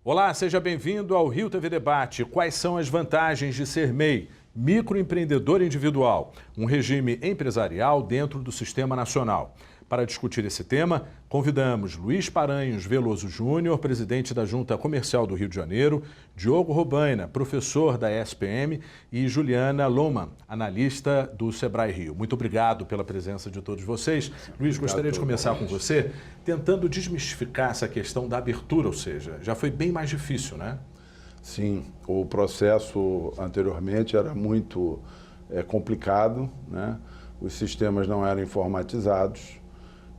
Olá, seja bem-vindo ao Rio TV Debate. Quais são as vantagens de ser MEI, microempreendedor individual, um regime empresarial dentro do Sistema Nacional? Para discutir esse tema, convidamos Luiz Paranhos Veloso Júnior, presidente da Junta Comercial do Rio de Janeiro, Diogo Robaina, professor da SPM, e Juliana Lohmann, analista do Sebrae Rio. Muito obrigado pela presença de todos vocês. Luiz, gostaria de começar com você, tentando desmistificar essa questão da abertura, ou seja, já foi bem mais difícil, né? Sim, o processo anteriormente era muito complicado, né? Os sistemas não eram informatizados.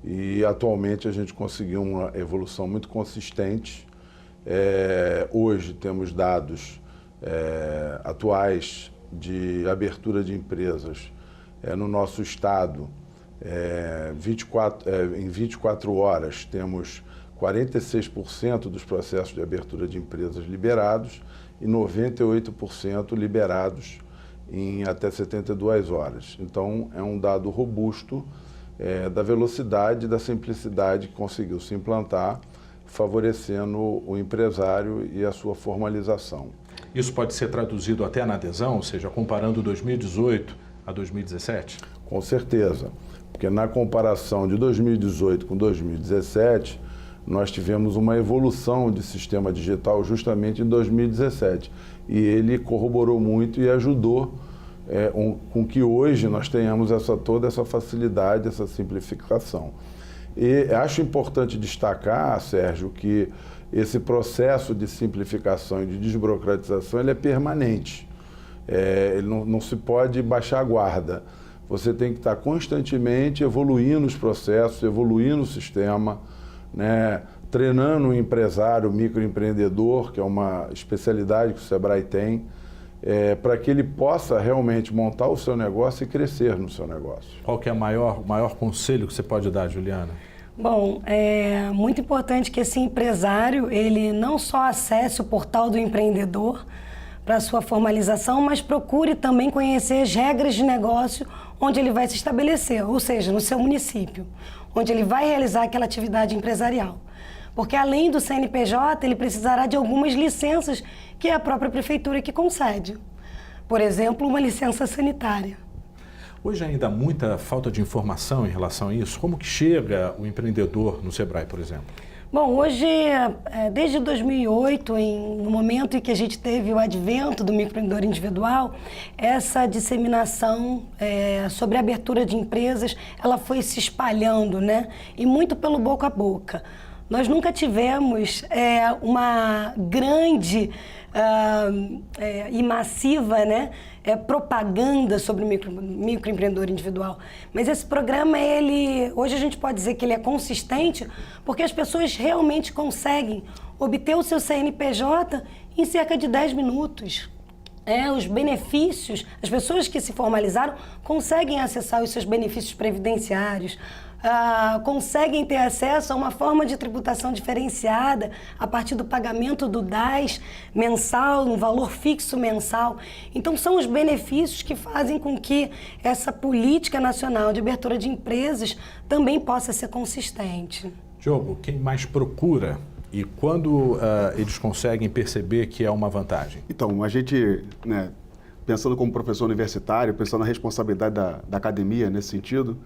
E atualmente a gente conseguiu uma evolução muito consistente. Hoje temos dados atuais de abertura de empresas no nosso estado. Em 24 horas temos 46% dos processos de abertura de empresas liberados e 98% liberados em até 72 horas. Então é um dado robusto da velocidade e da simplicidade que conseguiu se implantar, favorecendo o empresário e a sua formalização. Isso pode ser traduzido até na adesão, ou seja, comparando 2018 a 2017? Com certeza, porque na comparação de 2018 com 2017, nós tivemos uma evolução de sistema digital justamente em 2017. E ele corroborou muito e ajudou com que hoje nós tenhamos toda essa facilidade, essa simplificação. E acho importante destacar, Sérgio, que esse processo de simplificação e de desburocratização ele é permanente. Ele não se pode baixar a guarda. Você tem que estar constantemente evoluindo os processos, evoluindo o sistema, né? Treinando o empresário, o microempreendedor, que é uma especialidade que o Sebrae tem, para que ele possa realmente montar o seu negócio e crescer no seu negócio. Qual que é o maior conselho que você pode dar, Juliana? Bom, é muito importante que esse empresário, ele não só acesse o portal do empreendedor para sua formalização, mas procure também conhecer as regras de negócio onde ele vai se estabelecer, ou seja, no seu município, onde ele vai realizar aquela atividade empresarial. Porque além do CNPJ, ele precisará de algumas licenças que é a própria prefeitura que concede. Por exemplo, uma licença sanitária. Hoje ainda há muita falta de informação em relação a isso. Como que chega o empreendedor no Sebrae, por exemplo? Bom, hoje, desde 2008, no momento em que a gente teve o advento do microempreendedor individual, essa disseminação sobre a abertura de empresas, ela foi se espalhando, né? E muito pelo boca a boca. Nós nunca tivemos uma grande e massiva, né, propaganda sobre o microempreendedor individual. Mas esse programa, hoje a gente pode dizer que ele é consistente porque as pessoas realmente conseguem obter o seu CNPJ em cerca de 10 minutos. Os benefícios, as pessoas que se formalizaram conseguem acessar os seus benefícios previdenciários, conseguem ter acesso a uma forma de tributação diferenciada a partir do pagamento do DAS mensal, um valor fixo mensal. Então, são os benefícios que fazem com que essa política nacional de abertura de empresas também possa ser consistente. Diogo, quem mais procura e quando eles conseguem perceber que é uma vantagem? Então, a gente, né, pensando como professor universitário, pensando na responsabilidade da academia nesse sentido,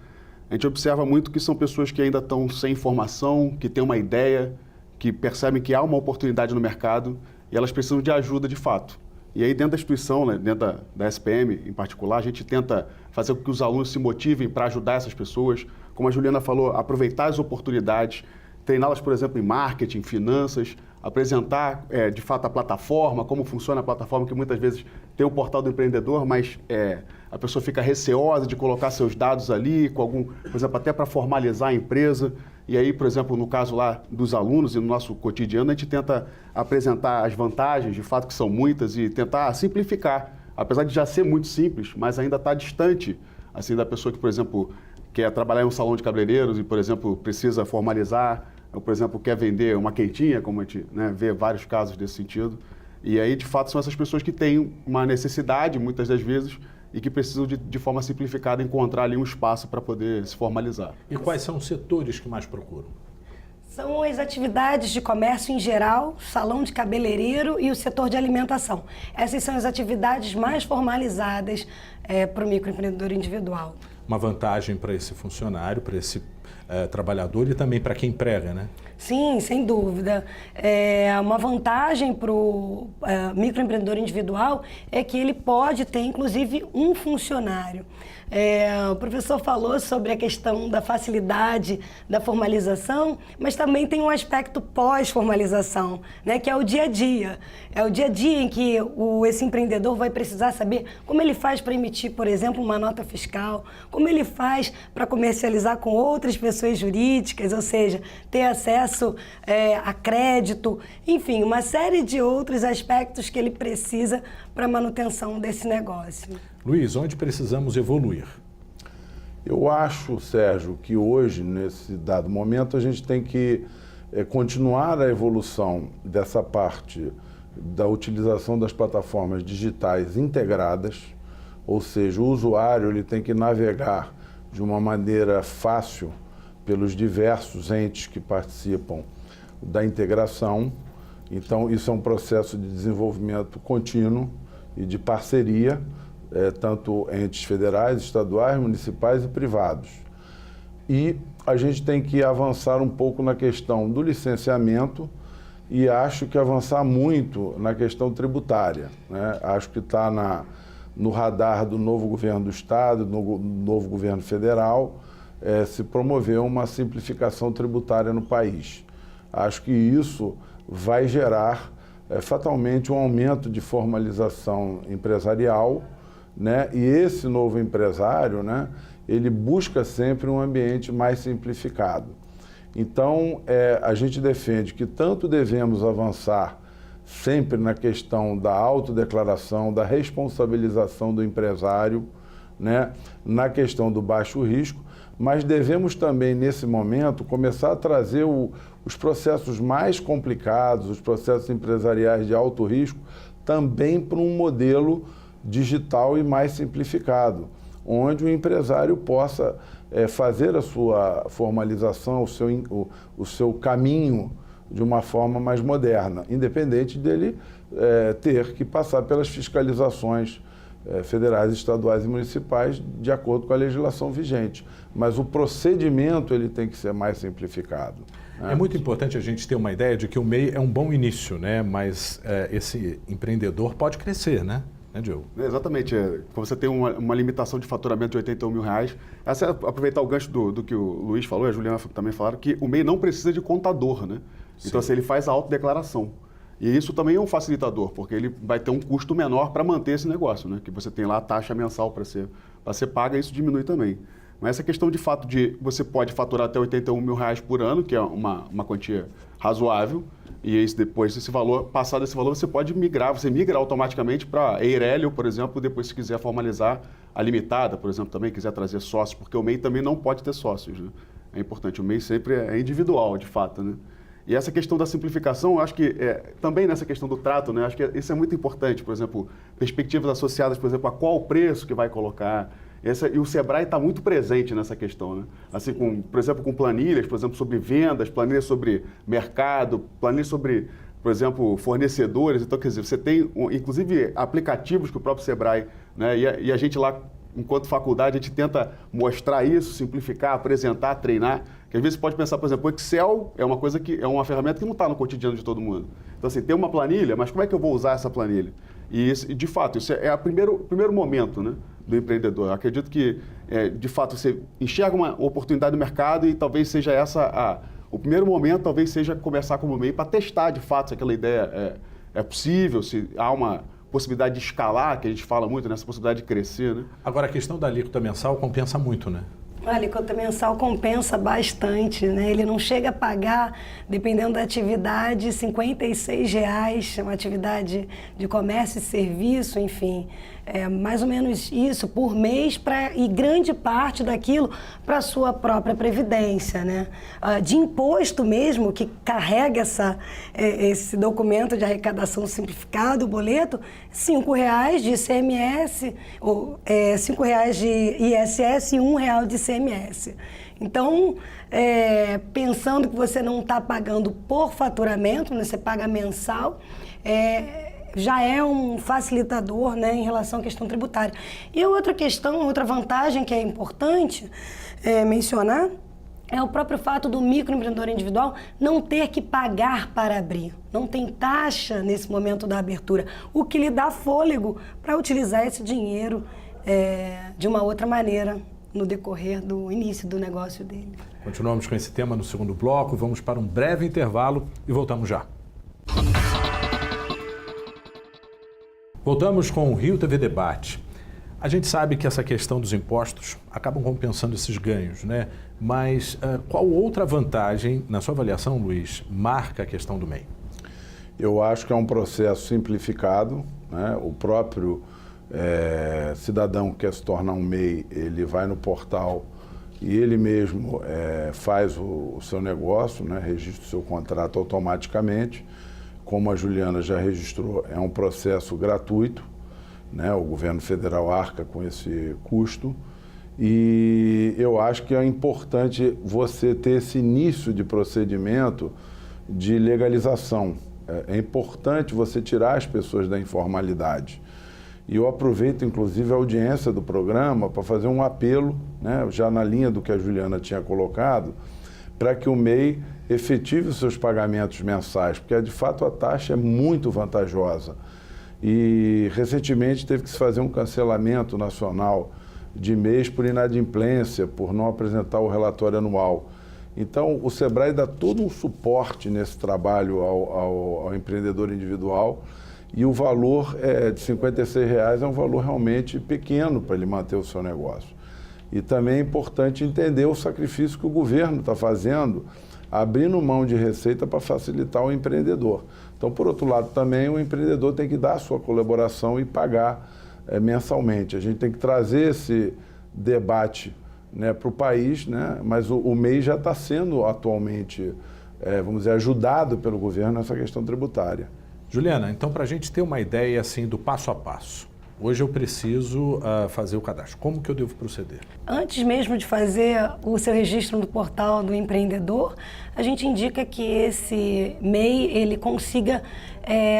a gente observa muito que são pessoas que ainda estão sem informação, que têm uma ideia, que percebem que há uma oportunidade no mercado e elas precisam de ajuda de fato. E aí dentro da instituição, né, dentro da SPM em particular, a gente tenta fazer com que os alunos se motivem para ajudar essas pessoas. Como a Juliana falou, aproveitar as oportunidades, treiná-las, por exemplo, em marketing, finanças, apresentar de fato a plataforma, como funciona a plataforma, que muitas vezes tem o portal do empreendedor, mas a pessoa fica receosa de colocar seus dados ali, com algum, por exemplo, até para formalizar a empresa. E aí, por exemplo, no caso lá dos alunos e no nosso cotidiano, a gente tenta apresentar as vantagens, de fato que são muitas, e tentar simplificar. Apesar de já ser muito simples, mas ainda está distante assim, da pessoa que, por exemplo, quer trabalhar em um salão de cabeleireiros e, por exemplo, precisa formalizar por exemplo, quer vender uma quentinha, como a gente, né, vê vários casos desse sentido. E aí, de fato, são essas pessoas que têm uma necessidade, muitas das vezes, e que precisam, de forma simplificada, encontrar ali um espaço para poder se formalizar. E quais são os setores que mais procuram? São as atividades de comércio em geral, salão de cabeleireiro e o setor de alimentação. Essas são as atividades mais formalizadas para o microempreendedor individual. Uma vantagem para esse funcionário, para esse trabalhador e também para quem emprega, né? Sim, sem dúvida. Uma vantagem para o microempreendedor individual é que ele pode ter, inclusive, um funcionário. O professor falou sobre a questão da facilidade da formalização, mas também tem um aspecto pós-formalização, né, que é o dia a dia. É o dia a dia em que esse empreendedor vai precisar saber como ele faz para emitir, por exemplo, uma nota fiscal, como ele faz para comercializar com outras pessoas jurídicas, ou seja, ter acesso a crédito, enfim, uma série de outros aspectos que ele precisa para a manutenção desse negócio. Luiz, onde precisamos evoluir? Eu acho, Sérgio, que hoje, nesse dado momento, a gente tem que continuar a evolução dessa parte da utilização das plataformas digitais integradas, ou seja, o usuário ele tem que navegar de uma maneira fácil pelos diversos entes que participam da integração. Então, isso é um processo de desenvolvimento contínuo e de parceria, tanto entes federais, estaduais, municipais e privados. E a gente tem que avançar um pouco na questão do licenciamento e acho que avançar muito na questão tributária, né? Acho que está no radar do novo governo do Estado, do novo governo federal, se promover uma simplificação tributária no país. Acho que isso vai gerar fatalmente um aumento de formalização empresarial, né? E esse novo empresário, né, ele busca sempre um ambiente mais simplificado. Então, a gente defende que tanto devemos avançar sempre na questão da autodeclaração, da responsabilização do empresário, né, na questão do baixo risco, mas devemos também, nesse momento, começar a trazer os processos mais complicados, os processos empresariais de alto risco, também para um modelo digital e mais simplificado, onde o empresário possa fazer a sua formalização, o seu caminho de uma forma mais moderna, independente dele ter que passar pelas fiscalizações federais, estaduais e municipais de acordo com a legislação vigente. Mas o procedimento ele tem que ser mais simplificado. É muito importante a gente ter uma ideia de que o MEI é um bom início, né? Mas esse empreendedor pode crescer, né? Diogo? Exatamente. Quando você tem uma limitação de faturamento de R$81 mil, aproveitar o gancho do que o Luiz falou e a Juliana também falaram, que o MEI não precisa de contador, né? Sim. Então, assim, ele faz a autodeclaração. E isso também é um facilitador, porque ele vai ter um custo menor para manter esse negócio, né? Que você tem lá a taxa mensal para ser paga, isso diminui também. Mas essa questão de fato de você pode faturar até R$81 mil por ano, que é uma quantia razoável, e depois desse valor, passado esse valor, você pode migrar, você migra automaticamente para a Eireli, por exemplo, depois se quiser formalizar a limitada, por exemplo, também quiser trazer sócios, porque o MEI também não pode ter sócios, né? É importante, o MEI sempre é individual, de fato, né? E essa questão da simplificação, eu acho que também nessa questão do trato, né? Acho que isso é muito importante, por exemplo, perspectivas associadas, por exemplo, a qual o preço que vai colocar. E o Sebrae está muito presente nessa questão, né? Assim, por exemplo, com planilhas, por exemplo, sobre vendas, planilhas sobre mercado, planilhas sobre, por exemplo, fornecedores. Então, quer dizer, você tem, inclusive, aplicativos que o próprio Sebrae, né? E a gente lá, enquanto faculdade, a gente tenta mostrar isso, simplificar, apresentar, treinar. Que às vezes você pode pensar, por exemplo, o Excel é uma ferramenta que não está no cotidiano de todo mundo. Então, assim, tem uma planilha, mas como é que eu vou usar essa planilha? E de fato, isso é o primeiro momento, né, do empreendedor. Eu acredito que, de fato, você enxerga uma oportunidade no mercado e talvez seja o primeiro momento, talvez seja começar como MEI para testar, de fato, se aquela ideia é possível, se há uma possibilidade de escalar, que a gente fala muito, nessa possibilidade de crescer, né? Agora, a questão da alíquota mensal compensa muito, né? A alíquota mensal compensa bastante, né? Ele não chega a pagar, dependendo da atividade, R$ 56, uma atividade de comércio e serviço, enfim. É mais ou menos isso por mês e grande parte daquilo para a sua própria previdência, né? De imposto mesmo, que carrega esse documento de arrecadação simplificado, o boleto, R$ 5,00 de ICMS, ou R$ 5,00 de ISS e R$ 1,00 de ICMS. Então, pensando que você não está pagando por faturamento, né? Você paga mensal, já é um facilitador, né, em relação à questão tributária. E outra questão, outra vantagem que é importante mencionar é o próprio fato do microempreendedor individual não ter que pagar para abrir. Não tem taxa nesse momento da abertura, o que lhe dá fôlego para utilizar esse dinheiro de uma outra maneira no decorrer do início do negócio dele. Continuamos com esse tema no segundo bloco, vamos para um breve intervalo e voltamos já. Voltamos com o Rio TV Debate. A gente sabe que essa questão dos impostos acabam compensando esses ganhos, né? Mas qual outra vantagem, na sua avaliação, Luiz, marca a questão do MEI? Eu acho que é um processo simplificado, né? O próprio cidadão que quer se tornar um MEI, ele vai no portal e ele mesmo faz o seu negócio, né? Registra o seu contrato automaticamente. Como a Juliana já registrou, é um processo gratuito, né? O governo federal arca com esse custo e eu acho que é importante você ter esse início de procedimento de legalização. É importante você tirar as pessoas da informalidade. E eu aproveito, inclusive, a audiência do programa para fazer um apelo, né? Já na linha do que a Juliana tinha colocado, para que o MEI efetive os seus pagamentos mensais, porque de fato a taxa é muito vantajosa. E recentemente teve que se fazer um cancelamento nacional de MEIs por inadimplência, por não apresentar o relatório anual. Então o Sebrae dá todo um suporte nesse trabalho ao empreendedor individual e o valor de R$ 56,00 é um valor realmente pequeno para ele manter o seu negócio. E também é importante entender o sacrifício que o governo está fazendo, abrindo mão de receita para facilitar o empreendedor. Então, por outro lado, também o empreendedor tem que dar a sua colaboração e pagar mensalmente. A gente tem que trazer esse debate, né, para o país, né, mas o MEI já está sendo atualmente, vamos dizer, ajudado pelo governo nessa questão tributária. Juliana, então para a gente ter uma ideia assim do passo a passo, hoje eu preciso fazer o cadastro. Como que eu devo proceder? Antes mesmo de fazer o seu registro no portal do empreendedor, a gente indica que esse MEI ele consiga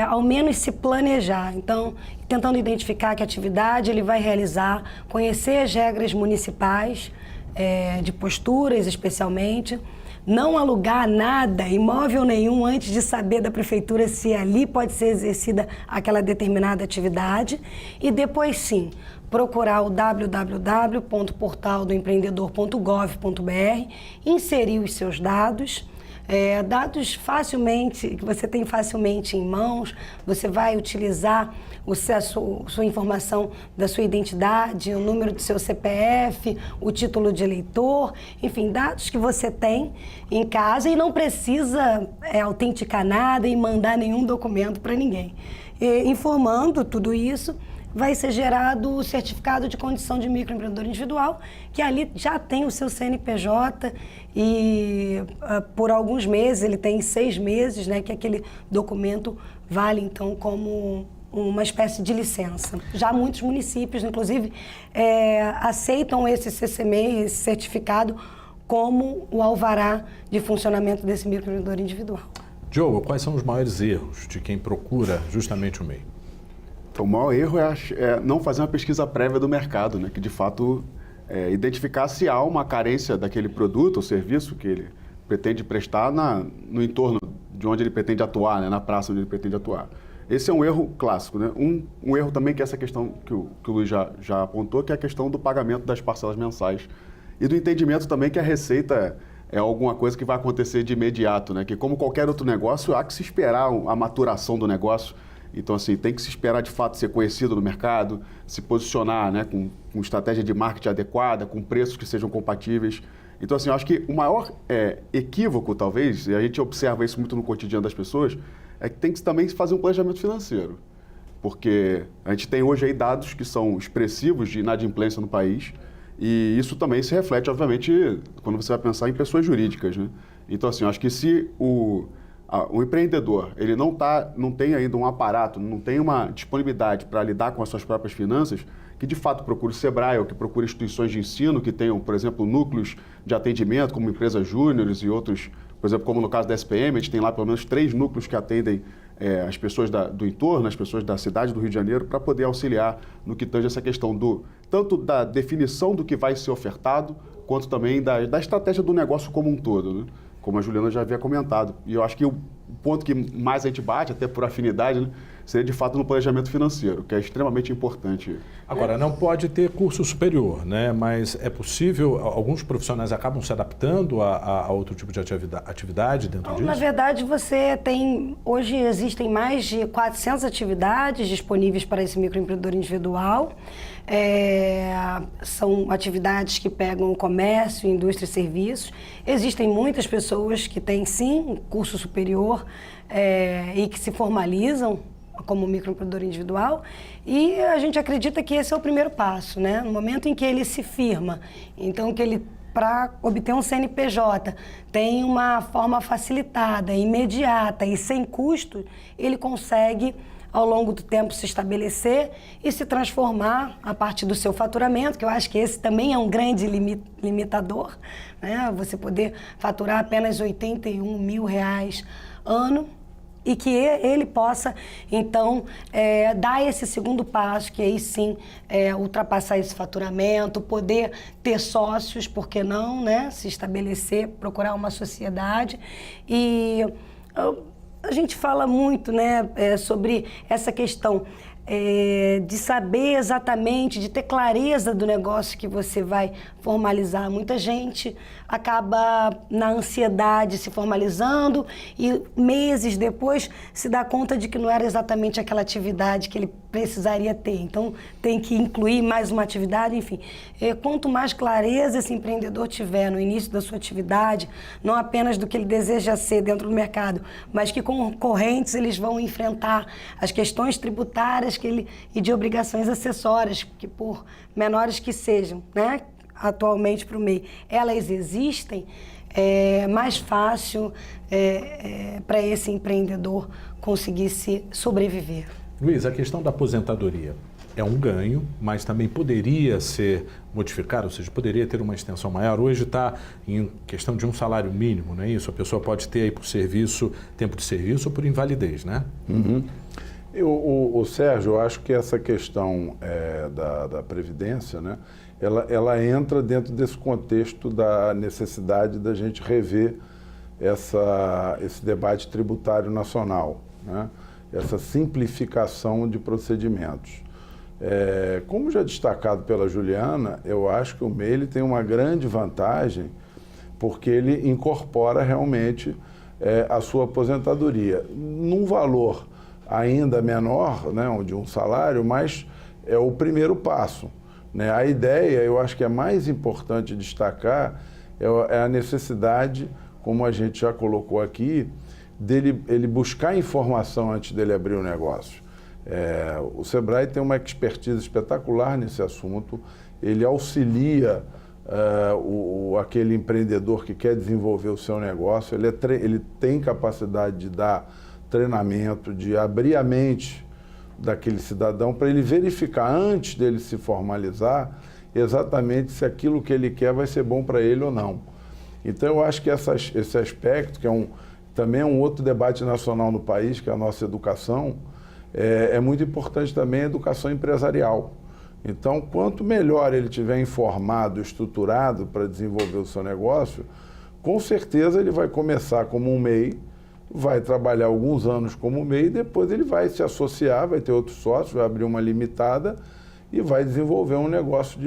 ao menos se planejar. Então, tentando identificar que atividade ele vai realizar, conhecer as regras municipais, de posturas especialmente, não alugar nada, imóvel nenhum, antes de saber da prefeitura se ali pode ser exercida aquela determinada atividade e depois sim, procurar o www.portaldoempreendedor.gov.br, inserir os seus dados, dados facilmente, que você tem facilmente em mãos, você vai utilizar sua informação da sua identidade, o número do seu CPF, o título de eleitor, enfim, dados que você tem em casa e não precisa autenticar nada e mandar nenhum documento para ninguém. Informando tudo isso, vai ser gerado o certificado de condição de microempreendedor individual, que ali já tem o seu CNPJ e por alguns meses, ele tem 6 meses, né, que aquele documento vale então como uma espécie de licença. Já muitos municípios, inclusive, aceitam esse CCMEI, esse certificado, como o alvará de funcionamento desse microempreendedor individual. Diogo, quais são os maiores erros de quem procura justamente o MEI? Então, o maior erro é não fazer uma pesquisa prévia do mercado, né? Que de fato identificar se há uma carência daquele produto ou serviço que ele pretende prestar no entorno de onde ele pretende atuar, né? Na praça onde ele pretende atuar. Esse é um erro clássico, né? Um erro também que é essa questão que o Luiz já apontou, que é a questão do pagamento das parcelas mensais e do entendimento também que a receita é alguma coisa que vai acontecer de imediato, né? Que como qualquer outro negócio, há que se esperar a maturação do negócio. Então, assim, tem que se esperar de fato ser conhecido no mercado, se posicionar, né, com estratégia de marketing adequada, com preços que sejam compatíveis. Então, assim, eu acho que o maior equívoco, talvez, e a gente observa isso muito no cotidiano das pessoas, é que tem que também fazer um planejamento financeiro. Porque a gente tem hoje aí dados que são expressivos de inadimplência no país, e isso também se reflete, obviamente, quando você vai pensar em pessoas jurídicas, né? Então, assim, eu acho que se o empreendedor ele não tem ainda um aparato, não tem uma disponibilidade para lidar com as suas próprias finanças, que de fato procure o Sebrae ou que procure instituições de ensino que tenham, por exemplo, núcleos de atendimento, como empresas júniores e outros, por exemplo, como no caso da SPM, a gente tem lá pelo menos 3 núcleos que atendem as pessoas do entorno, as pessoas da cidade do Rio de Janeiro, para poder auxiliar no que tange essa questão tanto da definição do que vai ser ofertado, quanto também da estratégia do negócio como um todo, né? Como a Juliana já havia comentado. E eu acho que o ponto que mais a gente bate, até por afinidade, né, seria de fato no planejamento financeiro, que é extremamente importante. Agora, não pode ter curso superior, né? Mas é possível, alguns profissionais acabam se adaptando a outro tipo de atividade dentro disso? Na verdade, hoje existem mais de 400 atividades disponíveis para esse microempreendedor individual. São atividades que pegam o comércio, indústria e serviços. Existem muitas pessoas que têm, sim, um curso superior e que se formalizam como microempreendedor individual, e a gente acredita que esse é o primeiro passo, né? No momento em que ele se firma, então que ele, para obter um CNPJ, tem uma forma facilitada, imediata e sem custo, ele consegue, ao longo do tempo, se estabelecer e se transformar a partir do seu faturamento, que eu acho que esse também é um grande limitador, né? Você poder faturar apenas R$81 mil ano, e que ele possa, então, dar esse segundo passo, que aí sim ultrapassar esse faturamento, poder ter sócios, por que não, né? Se estabelecer, procurar uma sociedade. E a gente fala muito, né, sobre essa questão de saber exatamente, de ter clareza do negócio que você vai formalizar. Muita gente acaba na ansiedade se formalizando e meses depois se dá conta de que não era exatamente aquela atividade que ele precisaria ter. Então tem que incluir mais uma atividade, enfim. Quanto mais clareza esse empreendedor tiver no início da sua atividade, não apenas do que ele deseja ser dentro do mercado, mas que concorrentes eles vão enfrentar, as questões tributárias e de obrigações acessórias, que por menores que sejam, né, atualmente para o MEI, elas existem, é mais fácil para esse empreendedor conseguir se sobreviver. Luiz, a questão da aposentadoria é um ganho, mas também poderia ser modificado, ou seja, poderia ter uma extensão maior. Hoje está em questão de um salário mínimo, não é isso? A pessoa pode ter aí por serviço, tempo de serviço ou por invalidez, né? Uhum. O Sérgio, eu acho que essa questão da Previdência, né, ela entra dentro desse contexto da necessidade da gente rever esse debate tributário nacional, né, essa simplificação de procedimentos. Como já destacado pela Juliana, eu acho que o MEI tem uma grande vantagem porque ele incorpora realmente a sua aposentadoria num valor ainda menor, né, de um salário, mas é o primeiro passo, né? A ideia, eu acho que é mais importante destacar, é a necessidade, como a gente já colocou aqui, ele buscar informação antes dele abrir o negócio. O Sebrae tem uma expertise espetacular nesse assunto, ele auxilia aquele empreendedor que quer desenvolver o seu negócio, ele tem capacidade de dar treinamento, de abrir a mente daquele cidadão para ele verificar antes dele se formalizar exatamente se aquilo que ele quer vai ser bom para ele ou não. Então eu acho que esse aspecto, que também é um outro debate nacional no país, que é a nossa educação, é muito importante também a educação empresarial. Então, quanto melhor ele tiver informado, estruturado para desenvolver o seu negócio, com certeza ele vai começar como um MEI, vai trabalhar alguns anos como MEI e depois ele vai se associar, vai ter outros sócios, vai abrir uma limitada e vai desenvolver um negócio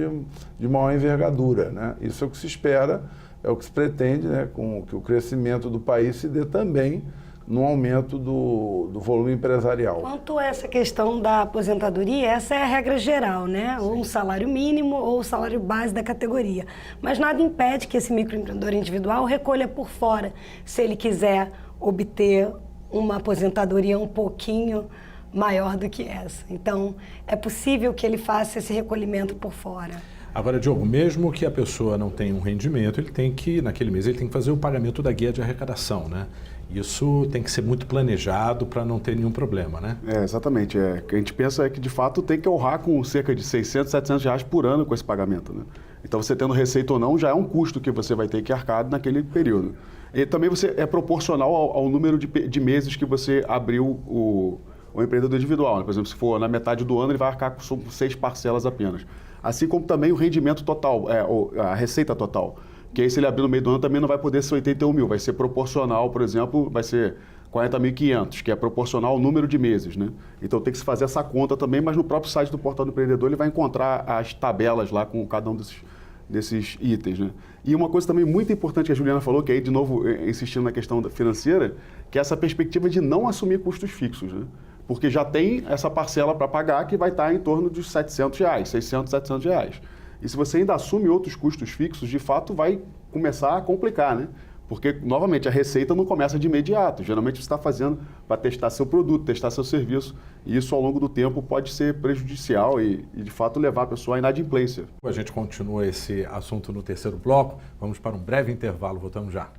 de maior envergadura, né? Isso é o que se espera, é o que se pretende, né? Com que o crescimento do país se dê também no aumento do volume empresarial. Quanto a essa questão da aposentadoria, essa é a regra geral, né? Ou um salário mínimo ou o salário base da categoria. Mas nada impede que esse microempreendedor individual recolha por fora, se ele quiser obter uma aposentadoria um pouquinho maior do que essa. Então, é possível que ele faça esse recolhimento por fora. Agora, Diogo, mesmo que a pessoa não tenha um rendimento, ele tem que, naquele mês, ele tem que fazer o pagamento da guia de arrecadação, né? Isso tem que ser muito planejado para não ter nenhum problema, né? Exatamente. O que a gente pensa é que, de fato, tem que honrar com cerca de 600, 700 reais por ano com esse pagamento, né? Então, você tendo receita ou não, já é um custo que você vai ter que arcar naquele período. E também você é proporcional ao número de meses que você abriu o empreendedor individual, né? Por exemplo, se for na metade do ano, ele vai arcar com 6 parcelas apenas. Assim como também o rendimento total, a receita total. Que aí, se ele abrir no meio do ano, também não vai poder ser 81 mil, vai ser proporcional, por exemplo, vai ser 40.500, que é proporcional ao número de meses, né? Então tem que se fazer essa conta também, mas no próprio site do Portal do Empreendedor ele vai encontrar as tabelas lá com cada um desses itens, né? E uma coisa também muito importante que a Juliana falou, que aí de novo insistindo na questão financeira, que é essa perspectiva de não assumir custos fixos, né? Porque já tem essa parcela para pagar que vai estar em torno de R$700, 600, 700 reais. E se você ainda assume outros custos fixos, de fato vai começar a complicar, né? Porque, novamente, a receita não começa de imediato. Geralmente você está fazendo para testar seu produto, testar seu serviço, e isso ao longo do tempo pode ser prejudicial e de fato levar a pessoa à inadimplência. A gente continua esse assunto no terceiro bloco. Vamos para um breve intervalo, voltamos já.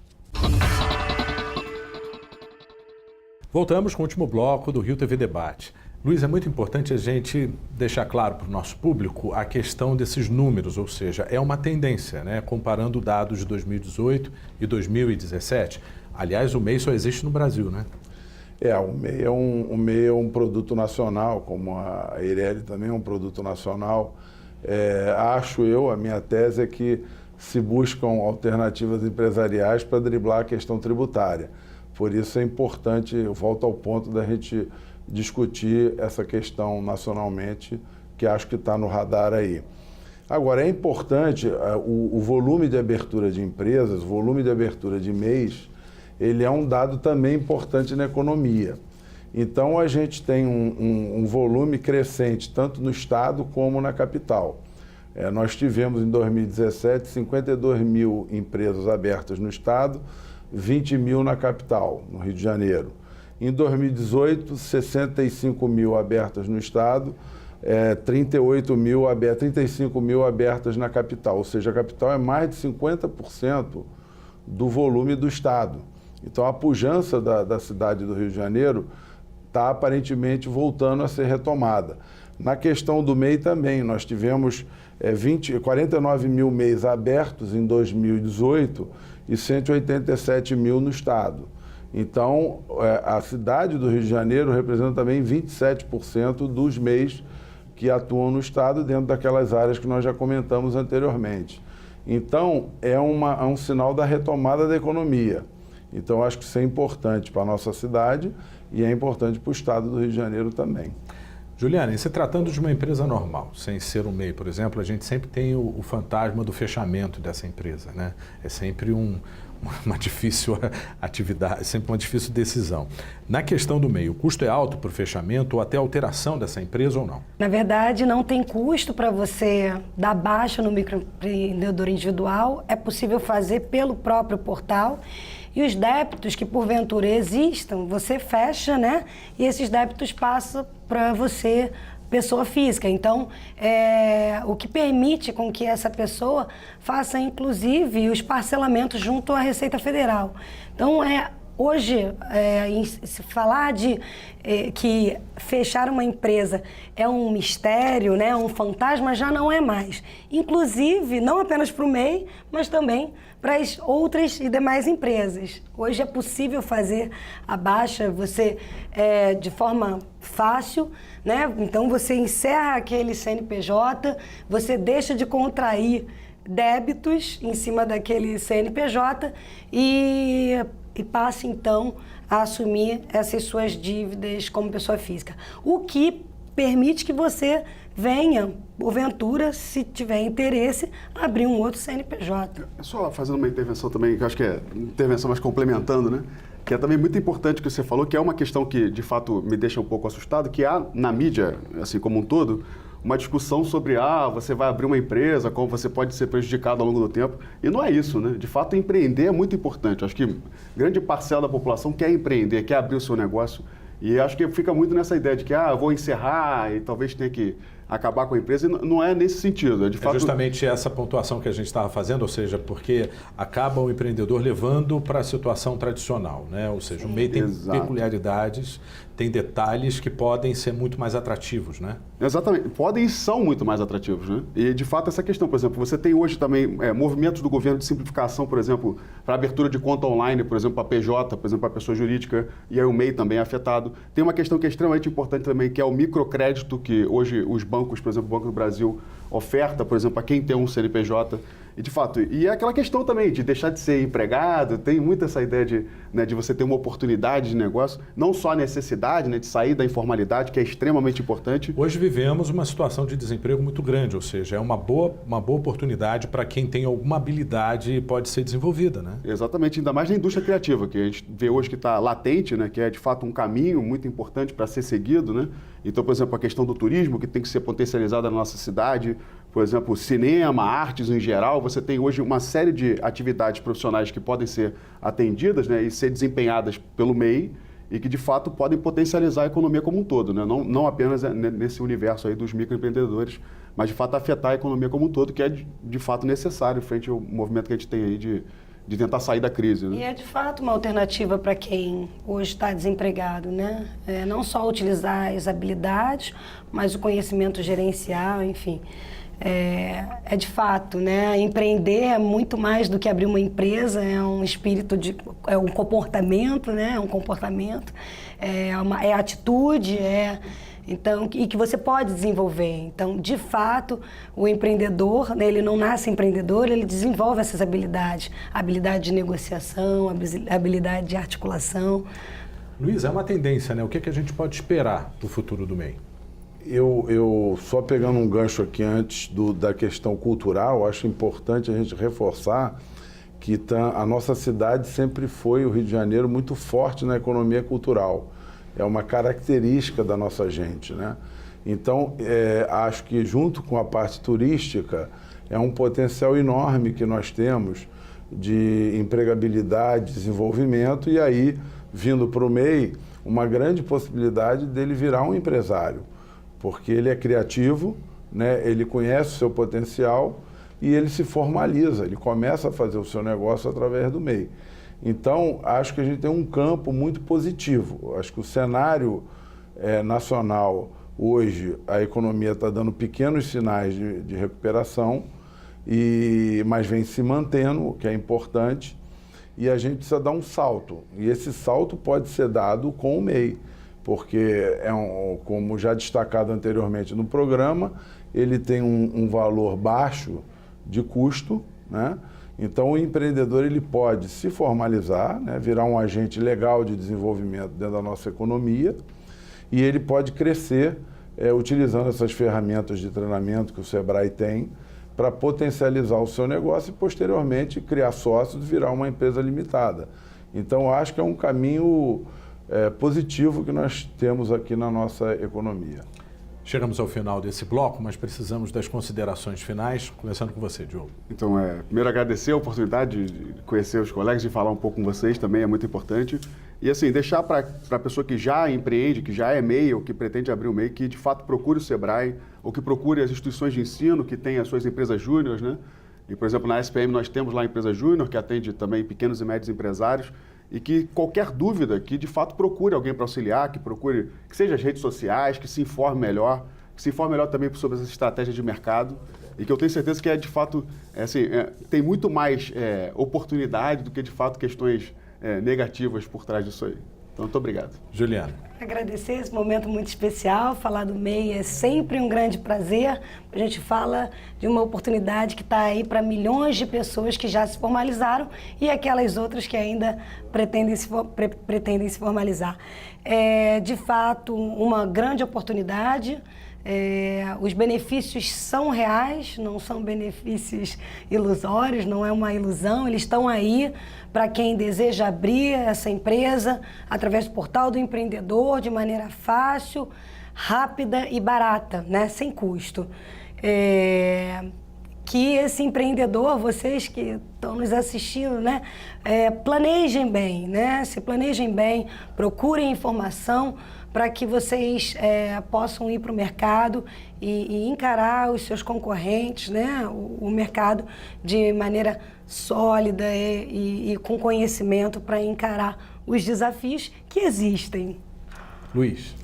Voltamos com o último bloco do Rio TV Debate. Luiz, é muito importante a gente deixar claro para o nosso público a questão desses números, ou seja, é uma tendência, né? Comparando dados de 2018 e 2017. Aliás, o MEI só existe no Brasil, né? O MEI é um produto nacional, como a Eireli também é um produto nacional. A minha tese é que se buscam alternativas empresariais para driblar a questão tributária. Por isso é importante, eu volto ao ponto da gente discutir essa questão nacionalmente, que acho que está no radar aí. Agora, é importante, o volume de abertura de empresas, o volume de abertura de MEIs, ele é um dado também importante na economia. Então, a gente tem um volume crescente, tanto no estado como na capital. Nós tivemos, em 2017, 52 mil empresas abertas no estado, 20 mil na capital, no Rio de Janeiro. Em 2018, 65 mil abertas no estado, 35 mil abertas na capital. Ou seja, a capital é mais de 50% do volume do estado. Então, a pujança da cidade do Rio de Janeiro está aparentemente voltando a ser retomada. Na questão do MEI também, nós tivemos 49 mil MEIs abertos em 2018 e 187 mil no estado. Então, a cidade do Rio de Janeiro representa também 27% dos MEIs que atuam no estado dentro daquelas áreas que nós já comentamos anteriormente. Então, é um sinal da retomada da economia. Então, acho que isso é importante para a nossa cidade e é importante para o estado do Rio de Janeiro também. Juliana, e se tratando de uma empresa normal, sem ser um MEI, por exemplo, a gente sempre tem o fantasma do fechamento dessa empresa, né? É sempre uma difícil atividade, sempre uma difícil decisão. Na questão do MEI, o custo é alto para o fechamento ou até alteração dessa empresa ou não? Na verdade, não tem custo para você dar baixa no microempreendedor individual. É possível fazer pelo próprio portal. E os débitos que porventura existam, você fecha, né? E esses débitos passam para você, pessoa física. Então, o que permite com que essa pessoa faça, inclusive, os parcelamentos junto à Receita Federal. Então, hoje, se falar de que fechar uma empresa é um mistério, né, um fantasma, já não é mais. Inclusive, não apenas para o MEI, mas também para as outras e demais empresas. Hoje é possível fazer a baixa, de forma fácil, né? Então, você encerra aquele CNPJ, você deixa de contrair débitos em cima daquele CNPJ e passe, então, a assumir essas suas dívidas como pessoa física. O que permite que você venha, porventura, se tiver interesse, abrir um outro CNPJ. Só fazendo uma intervenção também, que eu acho que é intervenção mais complementando, né? que é também muito importante que você falou, que é uma questão que, de fato, me deixa um pouco assustado, que há na mídia, assim como um todo, uma discussão sobre, você vai abrir uma empresa, como você pode ser prejudicado ao longo do tempo. E não é isso, né? De fato, empreender é muito importante. Acho que grande parcela da população quer empreender, quer abrir o seu negócio. E acho que fica muito nessa ideia de que, eu vou encerrar e talvez tenha que acabar com a empresa, e não é nesse sentido. De fato... justamente essa pontuação que a gente estava fazendo, ou seja, porque acaba o empreendedor levando para a situação tradicional, né? Ou seja, o MEI tem peculiaridades, tem detalhes que podem ser muito mais atrativos, né? Exatamente, podem e são muito mais atrativos, né? E de fato essa questão, por exemplo, você tem hoje também movimentos do governo de simplificação, por exemplo, para abertura de conta online, por exemplo, para PJ, por exemplo, para pessoa jurídica, e aí o MEI também é afetado. Tem uma questão que é extremamente importante também, que é o microcrédito, que hoje os bancos, por exemplo, o Banco do Brasil oferta, por exemplo, a quem tem um CNPJ. E de fato, e é aquela questão também de deixar de ser empregado, tem muito essa ideia de você ter uma oportunidade de negócio, não só a necessidade, de sair da informalidade, que é extremamente importante. Hoje vivemos uma situação de desemprego muito grande, ou seja, é uma boa oportunidade para quem tem alguma habilidade e pode ser desenvolvida, né? Exatamente, ainda mais na indústria criativa, que a gente vê hoje que está latente, né? Que é de fato um caminho muito importante para ser seguido, né? Então, por exemplo, a questão do turismo, que tem que ser potencializada na nossa cidade, por exemplo, cinema, artes em geral, você tem hoje uma série de atividades profissionais que podem ser atendidas, né, e ser desempenhadas pelo MEI e que, de fato, podem potencializar a economia como um todo, né? Não apenas nesse universo aí dos microempreendedores, mas, de fato, afetar a economia como um todo, que é, de fato, necessário frente ao movimento que a gente tem aí de tentar sair da crise, né? E é de fato uma alternativa para quem hoje está desempregado, né? Não só utilizar as habilidades, mas o conhecimento gerencial, enfim. É de fato, né? Empreender é muito mais do que abrir uma empresa, é um espírito é um comportamento, né? É um comportamento, é atitude, então, e que você pode desenvolver. Então, de fato, o empreendedor, né, ele não nasce empreendedor, ele desenvolve essas habilidades. Habilidade de negociação, habilidade de articulação. Luiz, é uma tendência, né? O que a gente pode esperar do futuro do MEI? Eu só pegando um gancho aqui antes da questão cultural, acho importante a gente reforçar que a nossa cidade sempre foi, o Rio de Janeiro, muito forte na economia cultural. É uma característica da nossa gente, né? Então, acho que junto com a parte turística, é um potencial enorme que nós temos de empregabilidade, desenvolvimento, e aí, vindo para o MEI, uma grande possibilidade dele virar um empresário, porque ele é criativo, né? Ele conhece o seu potencial e ele se formaliza, ele começa a fazer o seu negócio através do MEI. Então, acho que a gente tem um campo muito positivo. Acho que o cenário nacional, hoje, a economia está dando pequenos sinais de recuperação, mas vem se mantendo, o que é importante, e a gente precisa dar um salto. E esse salto pode ser dado com o MEI, porque, como já destacado anteriormente no programa, ele tem um valor baixo de custo, né? Então, o empreendedor ele pode se formalizar, né, virar um agente legal de desenvolvimento dentro da nossa economia, e ele pode crescer utilizando essas ferramentas de treinamento que o Sebrae tem para potencializar o seu negócio e, posteriormente, criar sócios e virar uma empresa limitada. Então, acho que é um caminho positivo que nós temos aqui na nossa economia. Chegamos ao final desse bloco, mas precisamos das considerações finais, começando com você, Diogo. Então, primeiro agradecer a oportunidade de conhecer os colegas, de falar um pouco com vocês também é muito importante. E assim, deixar para a pessoa que já empreende, que já é MEI ou que pretende abrir o MEI, que de fato procure o Sebrae ou que procure as instituições de ensino que têm as suas empresas júniores, né? E, por exemplo, na SPM nós temos lá a empresa júnior, que atende também pequenos e médios empresários, e que qualquer dúvida, que de fato procure alguém para auxiliar, que seja as redes sociais, que se informe melhor também sobre essa estratégia de mercado, e que eu tenho certeza que de fato, tem muito mais oportunidade do que de fato questões negativas por trás disso aí. Então, muito obrigado. Juliana. Agradecer esse momento muito especial, falar do MEI é sempre um grande prazer. A gente fala de uma oportunidade que está aí para milhões de pessoas que já se formalizaram e aquelas outras que ainda pretendem se formalizar. É, de fato, uma grande oportunidade. Os benefícios são reais, não são benefícios ilusórios, não é uma ilusão, eles estão aí para quem deseja abrir essa empresa através do portal do empreendedor de maneira fácil, rápida e barata, né? Sem custo. Que esse empreendedor, vocês que estão nos assistindo, né, planejem bem, né? Se planejem bem, procurem informação para que vocês possam ir para o mercado e encarar os seus concorrentes, né, o mercado de maneira sólida e com conhecimento para encarar os desafios que existem. Luiz.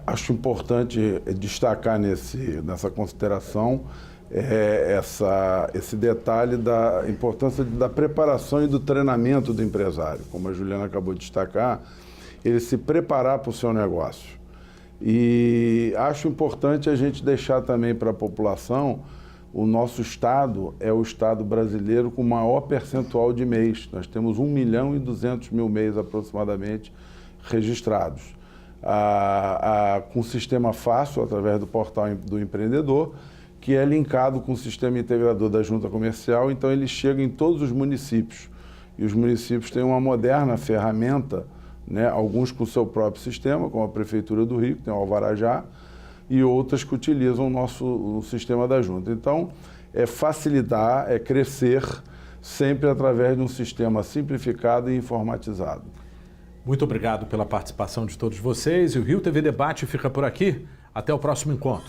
Acho importante destacar nessa consideração esse detalhe da importância da preparação e do treinamento do empresário. Como a Juliana acabou de destacar, ele se preparar para o seu negócio. E acho importante a gente deixar também para a população, o nosso estado é o estado brasileiro com o maior percentual de MEIs. Nós temos 1.200.000 MEIs aproximadamente registrados. Com um sistema fácil, através do portal do empreendedor, que é linkado com o sistema integrador da junta comercial, então ele chega em todos os municípios. E os municípios têm uma moderna ferramenta, né, alguns com o seu próprio sistema, como a Prefeitura do Rio, que tem o Alvarajá, e outras que utilizam o sistema da junta. Então, facilitar, crescer, sempre através de um sistema simplificado e informatizado. Muito obrigado pela participação de todos vocês. E o Rio TV Debate fica por aqui. Até o próximo encontro.